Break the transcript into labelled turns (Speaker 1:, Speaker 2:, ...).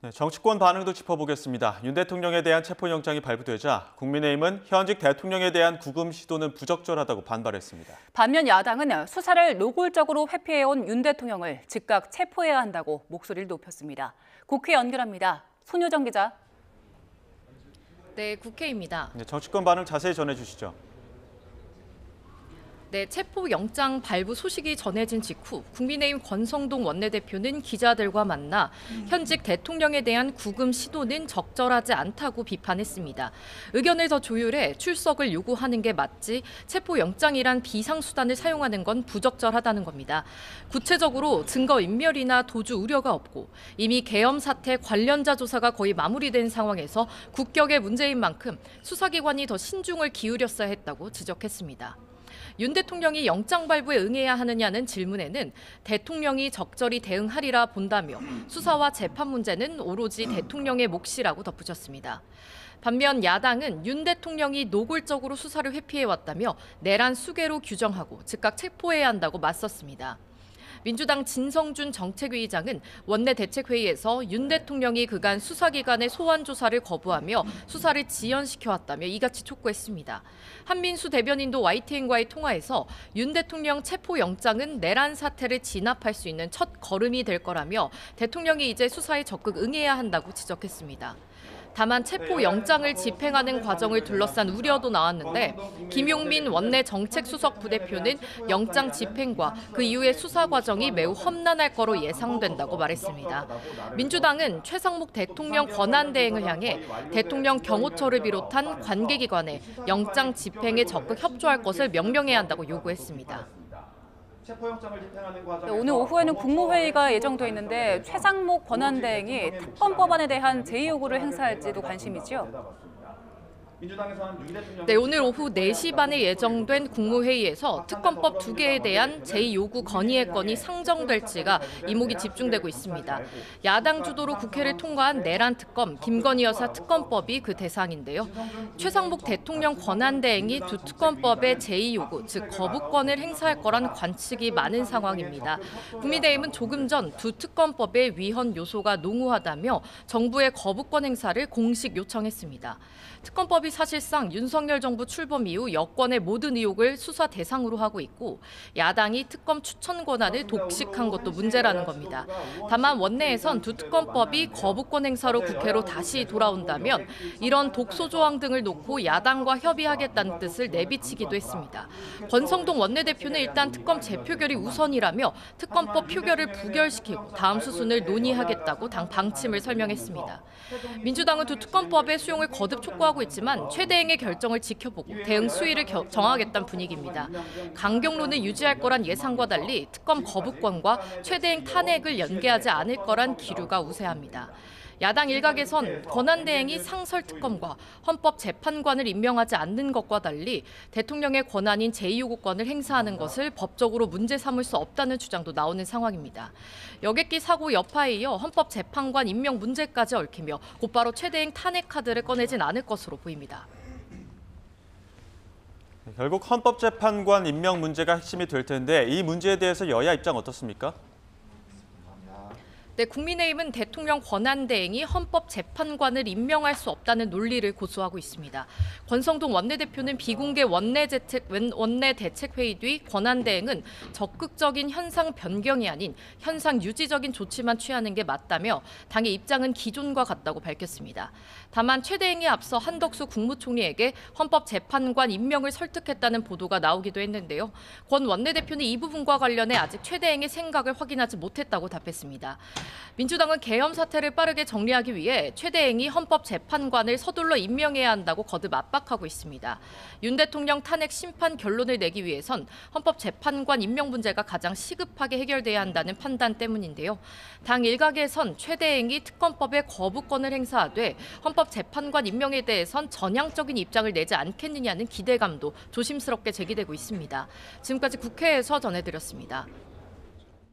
Speaker 1: 네, 정치권 반응도 짚어보겠습니다. 윤 대통령에 대한 체포영장이 발부되자 국민의힘은 현직 대통령에 대한 구금 시도는 부적절하다고 반발했습니다.
Speaker 2: 반면 야당은 수사를 노골적으로 회피해온 윤 대통령을 즉각 체포해야 한다고 목소리를 높였습니다. 국회 연결합니다. 손효정 기자.
Speaker 3: 네, 국회입니다.
Speaker 1: 네, 정치권 반응 자세히 전해주시죠.
Speaker 3: 네, 체포영장 발부 소식이 전해진 직후 국민의힘 권성동 원내대표는 기자들과 만나 현직 대통령에 대한 구금 시도는 적절하지 않다고 비판했습니다. 의견을 더 조율해 출석을 요구하는 게 맞지 체포영장이란 비상수단을 사용하는 건 부적절하다는 겁니다. 구체적으로 증거인멸이나 도주 우려가 없고 이미 계엄 사태 관련자 조사가 거의 마무리된 상황에서 국격의 문제인 만큼 수사기관이 더 신중을 기울였어야 했다고 지적했습니다. 윤 대통령이 영장 발부에 응해야 하느냐는 질문에는 대통령이 적절히 대응하리라 본다며 수사와 재판 문제는 오로지 대통령의 몫이라고 덧붙였습니다. 반면 야당은 윤 대통령이 노골적으로 수사를 회피해왔다며 내란 수괴로 규정하고 즉각 체포해야 한다고 맞섰습니다. 민주당 진성준 정책위의장은 원내대책회의에서 윤 대통령이 그간 수사기관의 소환 조사를 거부하며 수사를 지연시켜왔다며 이같이 촉구했습니다. 한민수 대변인도 YTN과의 통화에서 윤 대통령 체포영장은 내란 사태를 진압할 수 있는 첫 걸음이 될 거라며 대통령이 이제 수사에 적극 응해야 한다고 지적했습니다. 다만 체포영장을 집행하는 과정을 둘러싼 우려도 나왔는데 김용민 원내 정책수석 부대표는 영장 집행과 그 이후의 수사 과정이 매우 험난할 거로 예상된다고 말했습니다. 민주당은 최상목 대통령 권한대행을 향해 대통령 경호처를 비롯한 관계기관에 영장 집행에 적극 협조할 것을 명령해야 한다고 요구했습니다.
Speaker 2: 네, 오늘 오후에는 국무회의가 예정돼 있는데 최상목 권한대행이 특검 법안에 대한 제의 요구를 행사할지도 관심이죠.
Speaker 3: 네, 오늘 오후 4시 반에 예정된 국무회의에서 특검법 2개에 대한 제2요구 건의의 건이 상정될지가 이목이 집중되고 있습니다. 야당 주도로 국회를 통과한 내란 특검, 김건희 여사 특검법이 그 대상인데요. 최상목 대통령 권한대행이 두 특검법의 제2요구, 즉 거부권을 행사할 거란 관측이 많은 상황입니다. 국민의힘은 조금 전 두 특검법의 위헌 요소가 농후하다며 정부의 거부권 행사를 공식 요청했습니다. 특검법이 사실상 윤석열 정부 출범 이후 여권의 모든 의혹을 수사 대상으로 하고 있고 야당이 특검 추천 권한을 독식한 것도 문제라는 겁니다. 다만 원내에선 두 특검법이 거부권 행사로 국회로 다시 돌아온다면 이런 독소 조항 등을 놓고 야당과 협의하겠다는 뜻을 내비치기도 했습니다. 권성동 원내대표는 일단 특검 재표결이 우선이라며 특검법 표결을 부결시키고 다음 수순을 논의하겠다고 당 방침을 설명했습니다. 민주당은 두 특검법의 수용을 거듭 촉구하고 있지만 최대행의 결정을 지켜보고 대응 수위를 정하겠다는 분위기입니다. 강경론을 유지할 거란 예상과 달리 특검 거부권과 최대행 탄핵을 연계하지 않을 거란 기류가 우세합니다. 야당 일각에선 권한대행이 상설특검과 헌법재판관을 임명하지 않는 것과 달리 대통령의 권한인 제2요구권을 행사하는 것을 법적으로 문제 삼을 수 없다는 주장도 나오는 상황입니다. 여객기 사고 여파에 이어 헌법재판관 임명 문제까지 얽히며 곧바로 최대행 탄핵 카드를 꺼내진 않을 것으로 보입니다.
Speaker 1: 결국 헌법재판관 임명 문제가 핵심이 될 텐데 이 문제에 대해서 여야 입장 어떻습니까?
Speaker 3: 네, 국민의힘은 대통령 권한대행이 헌법재판관을 임명할 수 없다는 논리를 고수하고 있습니다. 권성동 원내대표는 비공개 원내대책회의 뒤 권한대행은 적극적인 현상 변경이 아닌 현상 유지적인 조치만 취하는 게 맞다며 당의 입장은 기존과 같다고 밝혔습니다. 다만 최대행에 앞서 한덕수 국무총리에게 헌법재판관 임명을 설득했다는 보도가 나오기도 했는데요. 권 원내대표는 이 부분과 관련해 아직 최대행의 생각을 확인하지 못했다고 답했습니다. 민주당은 계엄 사태를 빠르게 정리하기 위해 최대행이 헌법재판관을 서둘러 임명해야 한다고 거듭 압박하고 있습니다. 윤 대통령 탄핵 심판 결론을 내기 위해선 헌법재판관 임명 문제가 가장 시급하게 해결돼야 한다는 판단 때문인데요. 당 일각에선 최대행이 특검법의 거부권을 행사하되 헌법재판관 임명에 대해선 전향적인 입장을 내지 않겠느냐는 기대감도 조심스럽게 제기되고 있습니다. 지금까지 국회에서 전해드렸습니다.